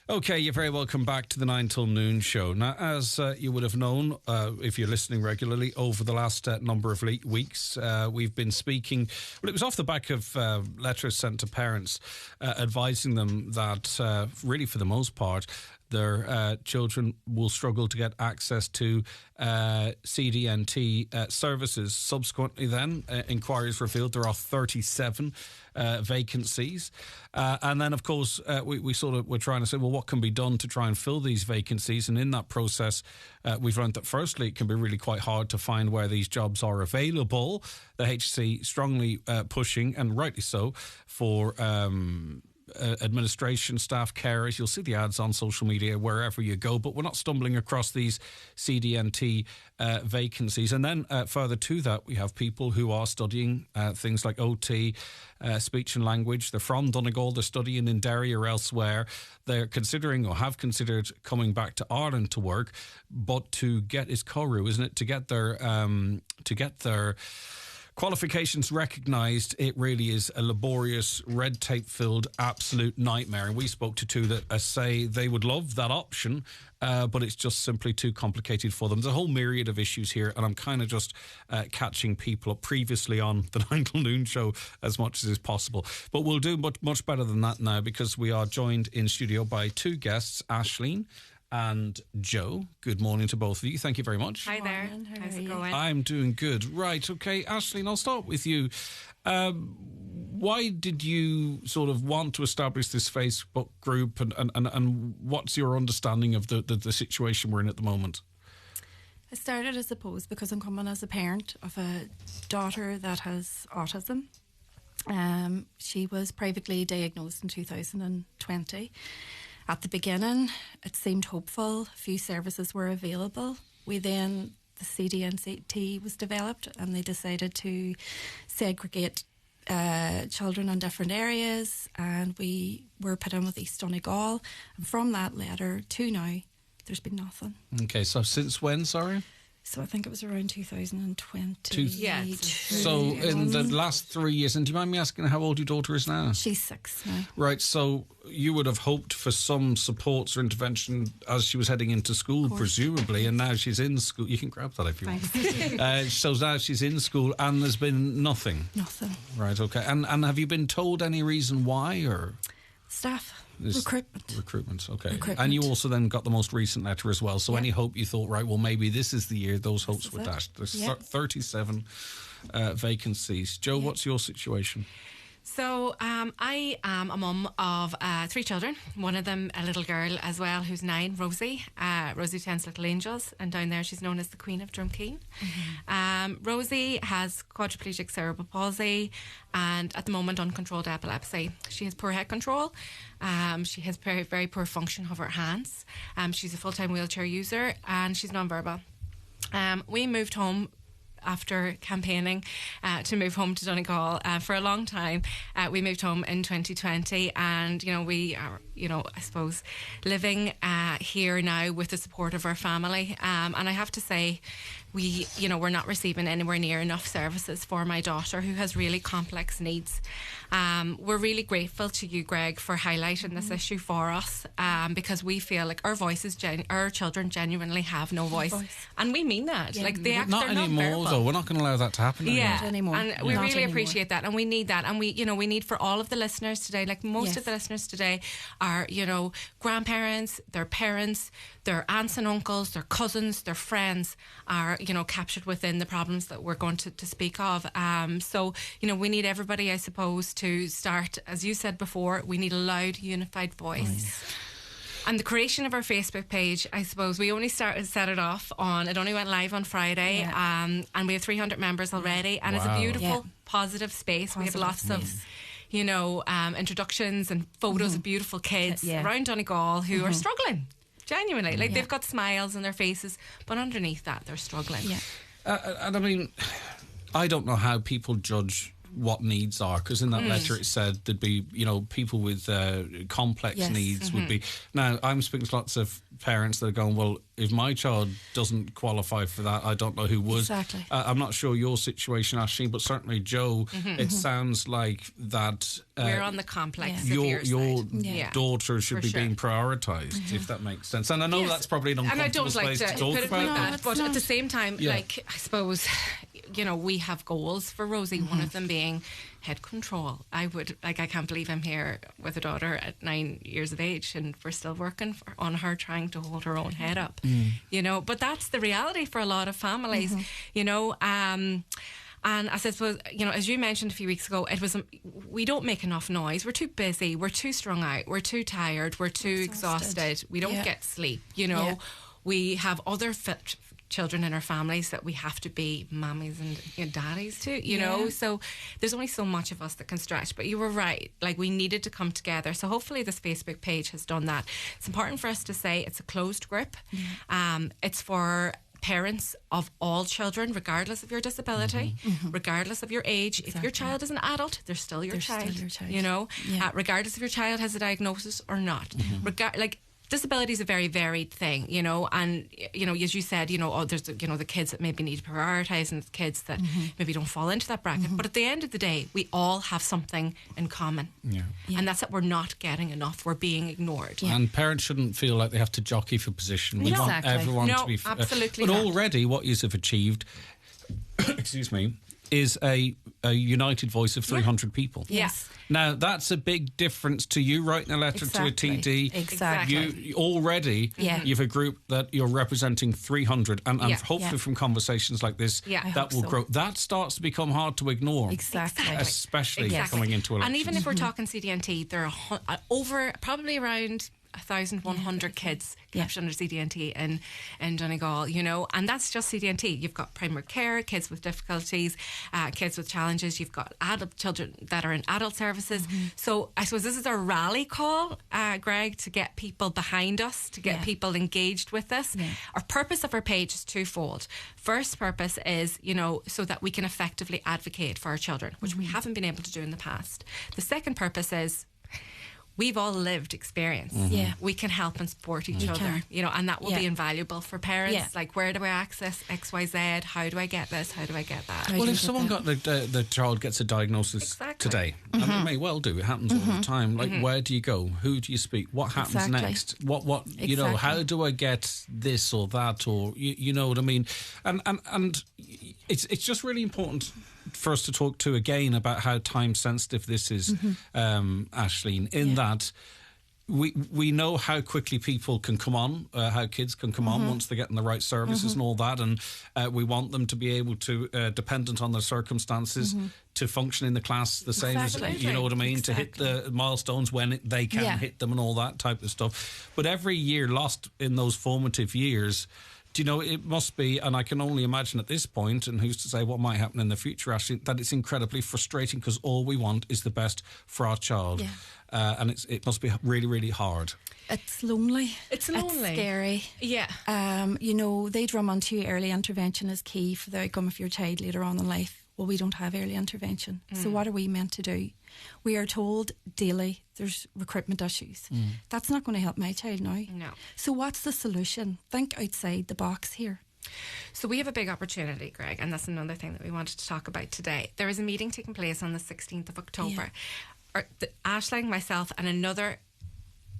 Okay, you're very welcome back to the 9 till noon show. Now, as you would have known, if you're listening regularly, over the last number of weeks, we've been speaking... Well, it was off the back of letters sent to parents advising them that, really for the most part, their children will struggle to get access to CDNT services. Subsequently then, inquiries revealed there are 37 vacancies. And then, of course, we sort of were trying to say, well, what can be done to try and fill these vacancies? And in that process, we've learned that, firstly, it can be really quite hard to find where these jobs are available. The HC strongly pushing, and rightly so, for... administration staff, carers. You'll see the ads on social media wherever you go, but we're not stumbling across these CDNT vacancies. And then further to that, we have people who are studying things like OT, speech and language. They're from Donegal, they're studying in Derry or elsewhere. They're considering or have considered coming back to Ireland to work, but to get is Koru, isn't it? To get their qualifications recognised, it really is a laborious, red tape-filled absolute nightmare. And we spoke to two that say they would love that option, but it's just simply too complicated for them. There's a whole myriad of issues here, and I'm kind of just catching people up previously on the 9 till noon show as much as is possible. But we'll do much better than that now, because we are joined in studio by two guests, Aisling and Joe. Good morning to both of you. Thank you very much. Hi there. How's it going? I'm doing good. Right, okay. Aisling, I'll start with you. Why did you sort of want to establish this Facebook group, and what's your understanding of the situation we're in at the moment? I started, I suppose, because I'm coming as a parent of a daughter that has autism. She was privately diagnosed in 2020. At the beginning, it seemed hopeful. A few services were available. The CDNT was developed, and they decided to segregate children in different areas, and we were put in with East Donegal. And from that letter to now, there's been nothing. Okay, so since when, sorry? So I think it was around 2020. Yes. So in the last 3 years, and do you mind me asking how old your daughter is now? She's 6 now. Right, so you would have hoped for some supports or intervention as she was heading into school, presumably, and now she's in school. You can grab that if you want. So now she's in school, and there's been nothing? Nothing. Right, okay. And have you been told any reason why, or...? Staff. Recruitment, okay. Recruitment. And you also then got the most recent letter as well. So any hope you thought, right, well, maybe this is the year those hopes were dashed. There's 37 vacancies. Joe, what's your situation? So I am a mum of 3 children. One of them a little girl as well, who's 9, Rosie. Rosie tends Little Angels, and down there she's known as the Queen of Drumkeen. Rosie has quadriplegic cerebral palsy and at the moment uncontrolled epilepsy. She has poor head control. She has very, very poor function of her hands. She's a full-time wheelchair user, and she's non-verbal. We moved home after campaigning to move home to Donegal for a long time. We moved home in 2020, and we are, I suppose, living here now with the support of our family. And I have to say, we're not receiving anywhere near enough services for my daughter, who has really complex needs. We're really grateful to you, Greg, for highlighting this issue for us, because we feel like our children genuinely have no voice. And we mean that. Yeah. Like, they're not anymore, non-verbal. though. We're not going to allow that to happen anymore. Yeah, anymore. And we Not really anymore. appreciate that, and we need that, and we need for all of the listeners today, like most of the listeners today are, grandparents, their parents, their aunts and uncles, their cousins, their friends are, captured within the problems that we're going to speak of. So, we need everybody, I suppose, to start, as you said before, we need a loud, unified voice. And the creation of our Facebook page, I suppose, we only set it off it only went live on Friday, and we have 300 members already, and it's a beautiful, positive space. We have lots of, introductions and photos of beautiful kids around Donegal who are struggling, genuinely. Like, they've got smiles on their faces, but underneath that, they're struggling. Yeah. And I mean, I don't know how people judge what needs are, because in that letter it said there'd be, people with complex needs would be. Now, I'm speaking to lots of parents that are going, well, if my child doesn't qualify for that, I don't know who would. Exactly. I'm not sure your situation, Aisling, but certainly Joe, it sounds like that we're on the complex your severe side. daughter should be sure. being prioritised, if that makes sense. And I know that's probably an uncomfortable space to talk put it like about. that, but at the same time, like, I suppose, we have goals for Rosie. One of them being head control. I can't believe I'm here with a daughter at 9 years of age, and we're still working on her trying to hold her own head up. But that's the reality for a lot of families. And I suppose, as you mentioned a few weeks ago, it was we don't make enough noise. We're too busy. We're too strung out. We're too tired. We're too exhausted. We don't get sleep. We have other children in our families that we have to be mummies and daddies to, so there's only so much of us that can stretch. But you were right, like, we needed to come together. So hopefully this Facebook page has done that. It's important for us to say it's a closed group. It's for parents of all children, regardless of your disability, regardless of your age. If your child is an adult, they're still your child. Regardless if your child has a diagnosis or not. Disability is a very varied thing, and, as you said, there's, the kids that maybe need to prioritise and the kids that maybe don't fall into that bracket. But at the end of the day, we all have something in common. And that's that we're not getting enough. We're being ignored. And parents shouldn't feel like they have to jockey for position. We want everyone to be... absolutely but not. already what you have achieved, excuse me, is a united voice of 300 people. Yes. Now, that's a big difference to you writing a letter to a TD. Exactly. You already, you've a group that you're representing 300, and hopefully from conversations like this, that will grow. That starts to become hard to ignore. Especially coming into elections. And even if we're talking CDNT, there are probably around 1,100 kids captured under CDNT in Donegal, and that's just CDNT. You've got primary care, kids with difficulties, kids with challenges. You've got adult children that are in adult services. So I suppose this is our rally call, Greg, to get people behind us, to get people engaged with us. Our purpose of our page is twofold. First purpose is, so that we can effectively advocate for our children, which we haven't been able to do in the past. The second purpose is, we've all lived experience. We can help and support each other, and that will be invaluable for parents. Like, where do I access XYZ? How do I get this? How do I get that? Well, if someone got the child gets a diagnosis today, and it may well do, it happens all the time. Like, where do you go? Who do you speak? What happens next? What how do I get this or that? Or you know what I mean? And it's just really important for us to talk to again about how time sensitive this is, Aisling, in that we know how quickly people can come on, how kids can come on once they're getting the right services and all that, and we want them to be able to, dependent on their circumstances, to function in the class the same as, you know what I mean, to hit the milestones when they can hit them and all that type of stuff. But every year lost in those formative years, it must be, and I can only imagine at this point, and who's to say what might happen in the future, actually, that it's incredibly frustrating, because all we want is the best for our child. And it must be really, really hard. It's lonely. It's scary. They drum onto early intervention is key for the outcome of your child later on in life. Well, we don't have early intervention. So what are we meant to do? We are told daily there's recruitment issues. That's not going to help my child now. No. So what's the solution? Think outside the box here. So we have a big opportunity, Greg, and that's another thing that we wanted to talk about today. There is a meeting taking place on the 16th of October. Aisling, myself, and another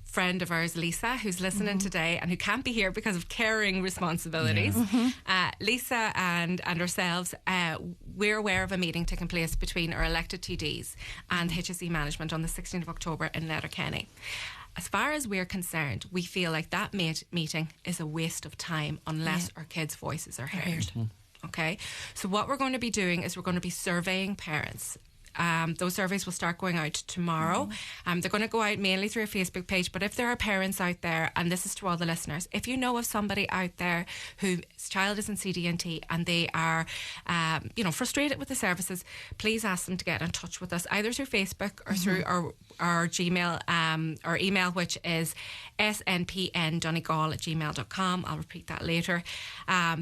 friend of ours, Lisa, who's listening today and who can't be here because of caring responsibilities. Lisa and ourselves, we're aware of a meeting taking place between our elected TDs and HSE management on the 16th of October in Letterkenny. As far as we're concerned, we feel like that meeting is a waste of time unless our kids' voices are heard. Okay? So what we're going to be doing is we're going to be surveying parents. Those surveys will start going out tomorrow. They're going to go out mainly through a Facebook page, but if there are parents out there, and this is to all the listeners, if you know of somebody out there whose child is in CDNT and they are frustrated with the services, please ask them to get in touch with us either through Facebook or through our Gmail, our email, which is snpndonegal@gmail.com. I'll repeat that later,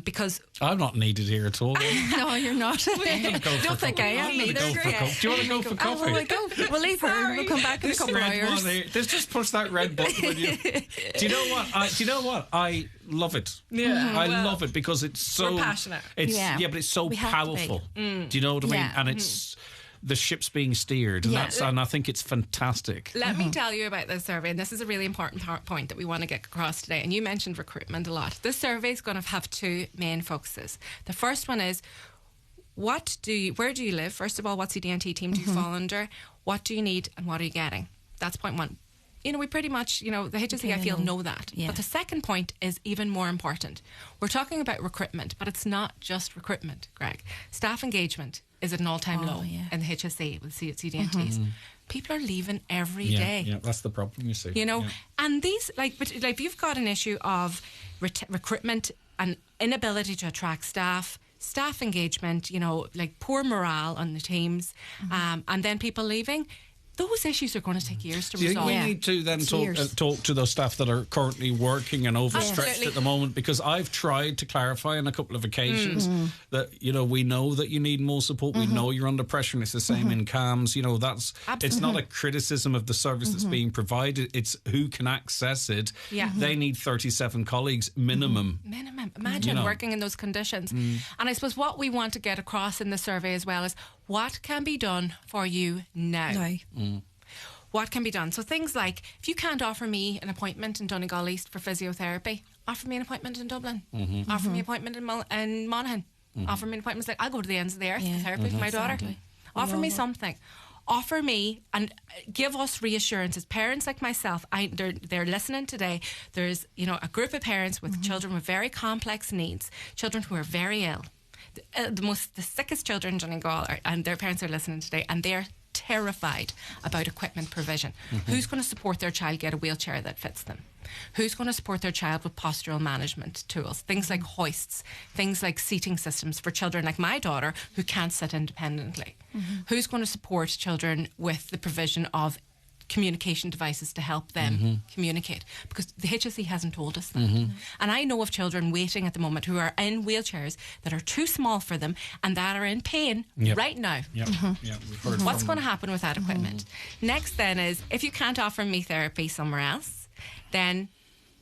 because I'm not needed here at all. No, you're not. Don't think I am either. Do you want to go for coffee? We'll leave her. We'll come back in a couple of hours. Just push that red button. Will you? Do you know what? I love it. I love it because it's so we're passionate. But it's so powerful. Do you know what I mean? And it's the ship's being steered, and and I think it's fantastic. Let me tell you about this survey, and this is a really important point that we want to get across today. And you mentioned recruitment a lot. This survey is going to have two main focuses. The first one is, where do you live? First of all, what CDNT team do you fall under? What do you need, and what are you getting? That's point one. We pretty much, the HSE, I feel, know that. Yeah. But the second point is even more important. We're talking about recruitment, but it's not just recruitment, Greg. Staff engagement is at an all-time low in the HSE with CDNTs. People are leaving every day. Yeah, that's the problem, you see. And these, but you've got an issue of recruitment and inability to attract staff engagement, poor morale on the teams, and then people leaving. Those issues are going to take years to resolve. We need to then talk to those staff that are currently working and overstretched at the moment, because I've tried to clarify on a couple of occasions that, we know that you need more support. We know you're under pressure, and it's the same in CAMS. It's not a criticism of the service that's being provided. It's who can access it. Yeah. They need 37 colleagues minimum. Minimum. Imagine working in those conditions. And I suppose what we want to get across in the survey as well is what can be done for you now. What can be done? So things like, if you can't offer me an appointment in Donegal East for physiotherapy, offer me an appointment in Dublin. Offer me an appointment in Monaghan. Offer me an appointment, I go to the ends of the earth for therapy for my daughter. Offer me something. Offer me and give us reassurances. Parents like myself, they're listening today. There's a group of parents with children with very complex needs, children who are very ill. The sickest children in Donegal and their parents are listening today, and they're terrified about equipment provision. Who's going to support their child get a wheelchair that fits them? Who's going to support their child with postural management tools? Things like hoists, things like seating systems for children like my daughter who can't sit independently. Who's going to support children with the provision of communication devices to help them communicate, because the HSE hasn't told us that. And I know of children waiting at the moment who are in wheelchairs that are too small for them and that are in pain right now. What's going to happen with that equipment? Next then is, if you can't offer me therapy somewhere else, then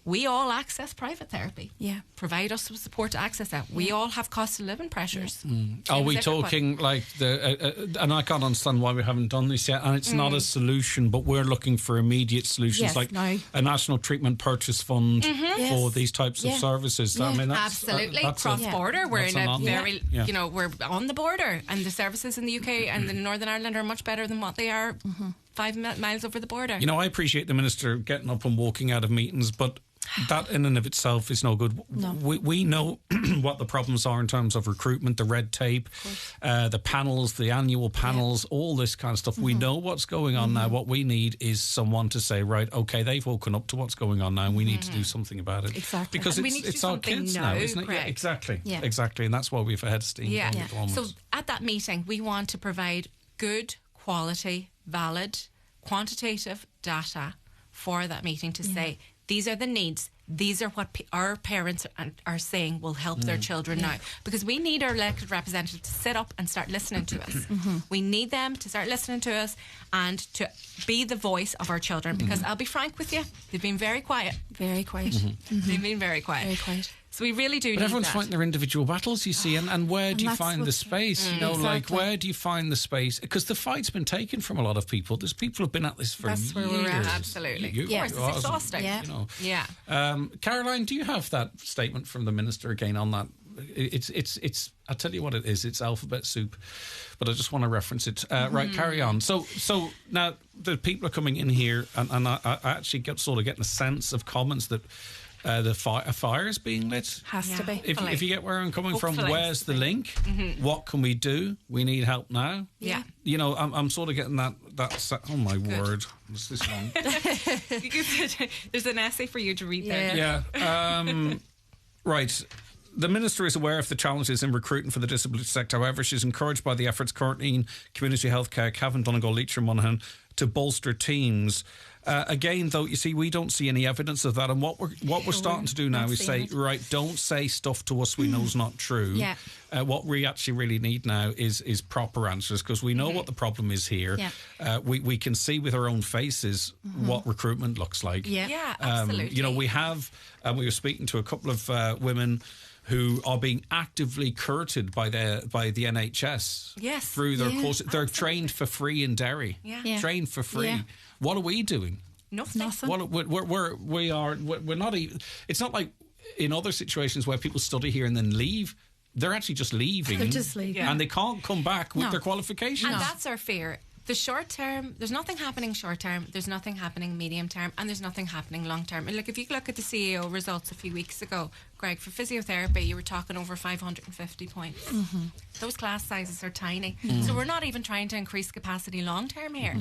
we all access private therapy. Provide us with support to access that. We all have cost of living pressures. Are we talking like and I can't understand why we haven't done this yet, and it's not a solution, but we're looking for immediate solutions, a national treatment purchase fund for these types of services. I mean, that's, absolutely. Cross-border, we're in a very, we're on the border, and the services in the UK and in Northern Ireland are much better than what they are 5 miles over the border. I appreciate the Minister getting up and walking out of meetings, but that in and of itself is no good. We know what the problems are in terms of recruitment, the red tape, the panels, the annual panels, all this kind of stuff. We know what's going on now. What we need is someone to say, right, okay, they've woken up to what's going on now, and we need to do something about it. Exactly. Because it's our kids now, isn't it? Yeah, exactly. Exactly. And that's why we've had steam at the moment. So at that meeting, we want to provide good, quality, valid, quantitative data for that meeting to say, these are the needs. These are what our parents are saying will help their children now. Because we need our elected representatives to sit up and start listening to us. We need them to start listening to us and to be the voice of our children. Because I'll be frank with you, they've been very quiet. Very quiet. They've been very quiet. Very quiet. So we really do. But everyone's fighting their individual battles, you see, and where do you find the space? Where do you find the space? Because the fight's been taken from a lot of people. There's people who've been at this for years. That's where we're at. Absolutely. Of course, it's exhausting. Caroline, do you have that statement from the Minister again on that? It's. I'll tell you what it is. It's alphabet soup, but I just want to reference it. Right, carry on. So now the people are coming in here, and I actually getting a sense of comments that. A fire is being lit. Has to be. If you get where I'm coming from, where's the link? What can we do? We need help now. Yeah. I'm sort of getting that. Oh my word! What's this long? There's an essay for you to read there. Yeah. Right. The Minister is aware of the challenges in recruiting for the disability sector. However, she's encouraged by the efforts currently in community healthcare, Cavan, Donegal, Leitrim and Monaghan to bolster teams. Again, though, you see, we don't see any evidence of that. And what we're starting to do now is say, right, don't say stuff to us we know is not true. Yeah. What we actually really need now is proper answers, because we know what the problem is here. Yeah. We can see with our own faces what recruitment looks like. Yeah, absolutely. We have, we were speaking to a couple of women who are being actively courted by the NHS. Yes. Through their course, they're absolutely. trained for free in Derry. Yeah. Trained for free. Yeah. What are we doing? Nothing. What we're not even. It's not like in other situations where people study here and then leave. They're actually just leaving. They're just leaving. And they can't come back with No. their qualifications. And that's our fear. The short term, there's nothing happening short term, there's nothing happening medium term, and there's nothing happening long term. And look, if you look at the CEO results a few weeks ago, Greg, for physiotherapy, you were talking over 550 points. Those class sizes are tiny. So we're not even trying to increase capacity long term here.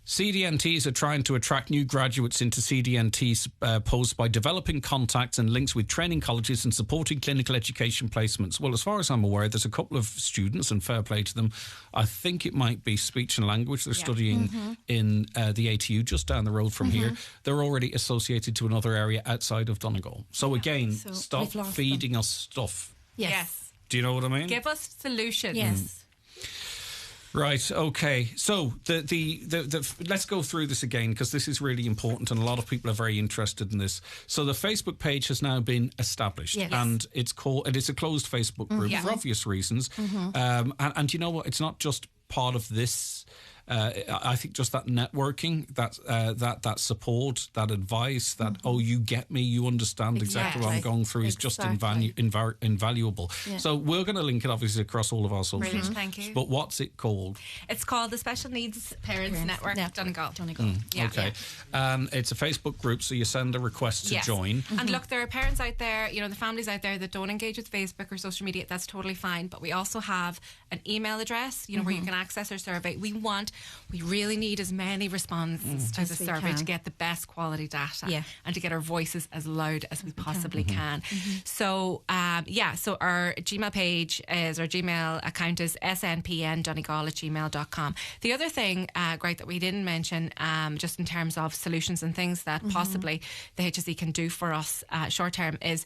CDNTs are trying to attract new graduates into CDNTs posts by developing contacts and links with training colleges and supporting clinical education placements. Well, as far as I'm aware, there's a couple of students, and fair play to them. I think it might be speech and language. They're studying in the ATU just down the road from here. They're already associated to another area outside of Donegal. So again, So stop we've lost feeding us stuff. Yes. Do you know what I mean? Give us solutions. Yes. Right. Okay. So the let's go through this again, because this is really important, and a lot of people are very interested in this. So the Facebook page has now been established, Yes. and it's a closed Facebook group for obvious reasons. And you know what? It's not just part of this. I think just that networking, that support, that advice, that you get me, you understand exactly what I'm Exactly. going through is just invaluable. Yeah. So we're going to link it obviously across all of our socials. Brilliant, thank you. But what's it called? It's called the Special Needs Parents Network Donegal. Yeah. Okay. It's a Facebook group, so you send a request to Yes. join. And look, there are parents out there, the families out there that don't engage with Facebook or social media. That's totally fine. But we also have an email address, where you can access our survey. We really need as many responses to the As we survey can. to get the best quality data Yeah. and to get our voices as loud as we possibly can. So, so our Gmail page is, our Gmail account is snpndonegal@gmail.com. The other thing, Greg, that we didn't mention, just in terms of solutions and things that possibly the HSE can do for us short term, is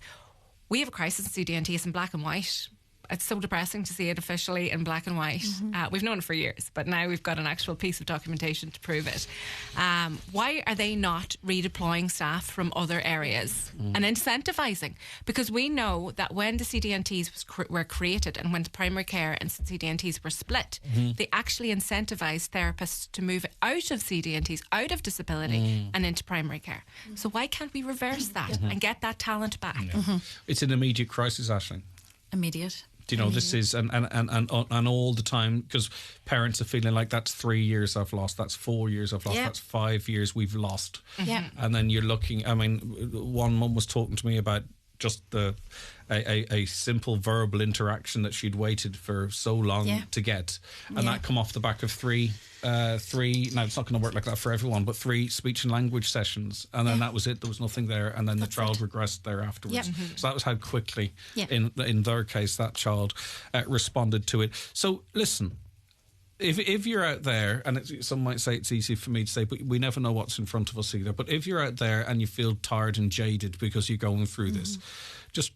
we have a crisis in CDNTs in black and white. It's so depressing to see it officially in black and white. We've known it for years, but now we've got an actual piece of documentation to prove it. Why are they not redeploying staff from other areas and incentivising? Because we know that when the CDNTs were created and when primary care and CDNTs were split, they actually incentivised therapists to move out of CDNTs, out of disability and into primary care. So why can't we reverse that and get that talent back? It's an immediate crisis, Aisling. Immediate. Do you know, this is and all the time, because parents are feeling like that's 3 years I've lost, that's 4 years I've lost, Yeah. that's 5 years we've lost. Yeah. And then you're looking, I mean, one mum was talking to me about just a simple verbal interaction that she'd waited for so long to get, and that come off the back of three now it's not going to work like that for everyone, but 3 speech and language sessions, and then that was it. There was nothing there, and then the child regressed there afterwards. So that was how quickly in their case that child responded to it. So listen, if you're out there, and some might say it's easy for me to say, but we never know what's in front of us either, but if you're out there and you feel tired and jaded because you're going through this, just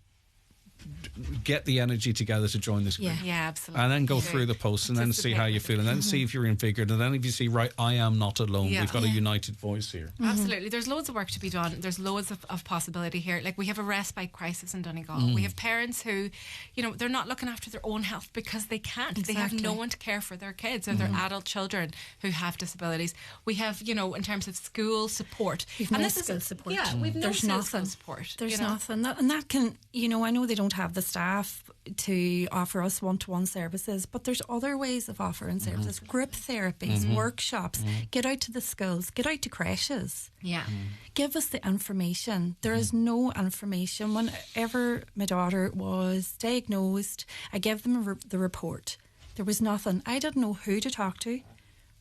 get the energy together to join this group. Yeah, absolutely. And then go through the posts and then see how you feel, and then see if you're invigorated, and then if you see, right, I am not alone. Yeah. We've got a united voice here. Absolutely. There's loads of work to be done. There's loads of possibility here. Like, we have a respite crisis in Donegal. We have parents who, they're not looking after their own health because they can't. They have no one to care for their kids or their adult children who have disabilities. We have, in terms of school support. We've no skill support. Yeah, we've no There's skill nothing. support. There's nothing. And that can, I know they don't have the staff to offer us one-to-one services, but there's other ways of offering services. Group therapies, workshops, get out to the schools, get out to creches. Yeah. Give us the information. There is no information. Whenever my daughter was diagnosed, I gave them the report. There was nothing. I didn't know who to talk to,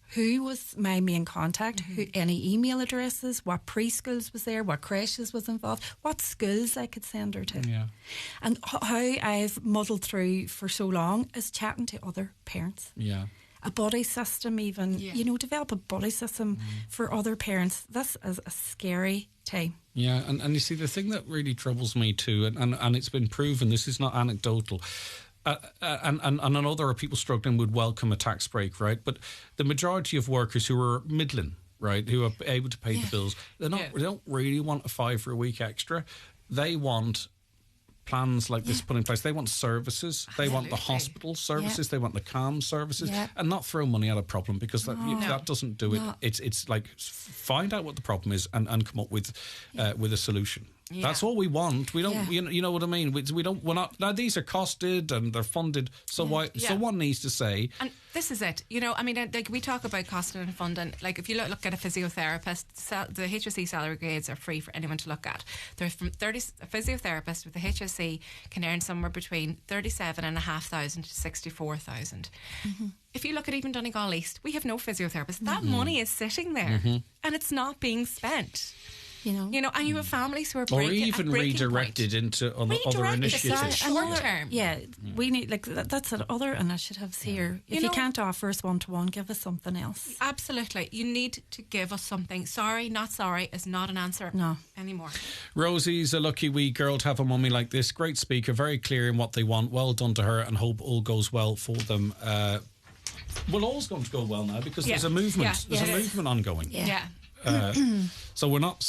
who was my main contact, who any email addresses, what preschools was there, what creches was involved, what schools I could send her to. Yeah. And how I've muddled through for so long is chatting to other parents. Yeah. A buddy system even, develop a buddy system for other parents. This is a scary time. Yeah, and you see, the thing that really troubles me too, and it's been proven, this is not anecdotal, and I know there are people struggling would welcome a tax break, right? But the majority of workers who are middling, right, who are able to pay the bills, they don't really want a £5 for a week extra. They want plans like this put in place. They want services. They want the hospital services. They want the CALM services, and not throw money at a problem, because that doesn't do it. It's like find out what the problem is and come up with a solution. Yeah. That's all we want. We don't, you know what I mean? We don't. We're not. Now these are costed and they're funded. So why? Yeah. So one needs to say. And this is it. You know, I mean, like we talk about costed and funding. Like if you look at a physiotherapist, the HSE salary grades are free for anyone to look at. They're from a physiotherapist with the HSE can earn somewhere between 37,500 to 64,000. Mm-hmm. If you look at even Donegal East, we have no physiotherapists. That money is sitting there, and it's not being spent. You know, and you have families who are breaking, or even redirected into other initiatives. Short term. Yeah, we need that's other initiatives here. If you can't offer us one-to-one, give us something else. Absolutely, you need to give us something. Sorry, not sorry is not an answer. Anymore. Rosie's a lucky wee girl to have a mummy like this. Great speaker, very clear in what they want. Well done to her, and hope all goes well for them. Well, all's going to go well now, because there's a movement. There's a movement ongoing. So we're not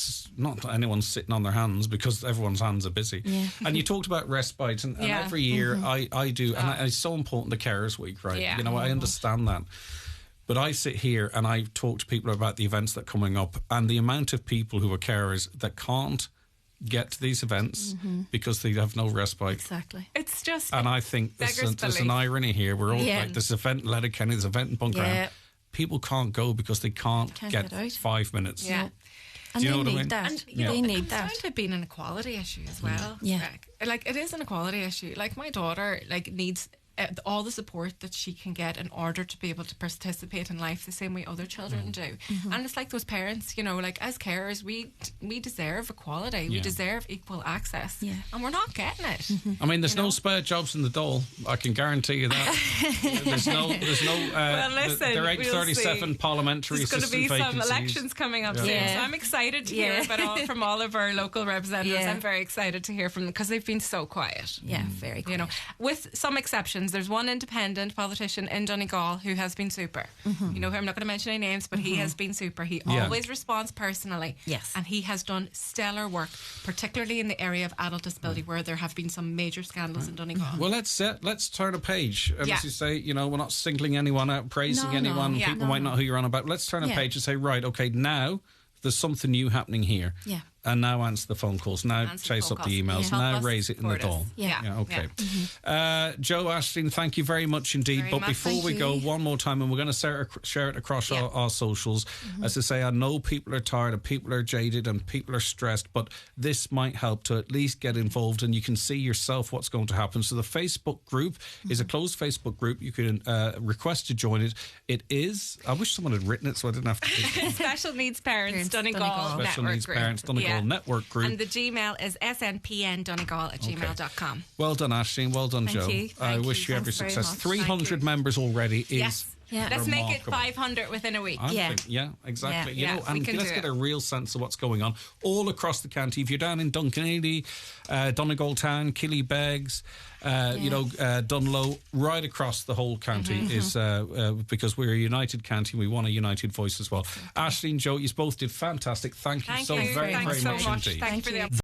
anyone sitting on their hands, because everyone's hands are busy. And you talked about respite, and every year I do, and it's so important, the Carers Week, right? You know, I understand that. But I sit here and I talk to people about the events that are coming up, and the amount of people who are carers that can't get to these events because they have no respite. Exactly. It's just... And I think there's an irony here. We're all like, this event in Letterkenny, this event in Buncroft. People can't go because they can't get 5 minutes. Yeah. And do you know what I mean? And they need that. It's down to being an equality issue as well. Like it is an equality issue. Like my daughter needs all the support that she can get in order to be able to participate in life the same way other children do. And it's like those parents, you know, like as carers, we deserve equality. We deserve equal access. And we're not getting it. I mean, there's no spare jobs in the Dáil. I can guarantee you that. there's no well, listen, there are 837 parliamentary assistant vacancies. There's going to be some elections coming up soon. So I'm excited to hear from all of our local representatives. I'm very excited to hear from them, because they've been so quiet. Very quiet. You know, with some exceptions. There's one independent politician in Donegal who has been super. You know, I'm not going to mention any names, but he has been super. He always responds personally. And he has done stellar work, particularly in the area of adult disability, where there have been some major scandals in Donegal. Well, let's turn a page. As you say, you know, we're not singling anyone out, praising anyone. People might not know who you're on about. Let's turn a page and say, right, okay, now there's something new happening here. And now answer the phone calls. Now chase up the emails. Now raise it in the Dáil. Okay. Joe, Aisling, thank you very much indeed. But before we go, one more time, and we're going to share it across our socials. As I say, I know people are tired and people are jaded and people are stressed, but this might help to at least get involved, and you can see yourself what's going to happen. So the Facebook group is a closed Facebook group. You can request to join it. It is, I wish someone had written it so I didn't have to. Special Needs Parents Donegal Special Needs Parents Donegal Network Group. And the Gmail is snpndonegal@gmail.com. Well done, Aisling. Well done, Joe. I wish you every success. 300 members already is let's make it 500 within a week. Exactly. You know, and let's get a real sense of what's going on all across the county. If you're down in Duncanady, Donegal Town, Killybegs, you know, Dunlow, right across the whole county is because we're a united county and we want a united voice as well. Aisling, Joe, you both did fantastic. Thank you so very, very much indeed. Thank you for the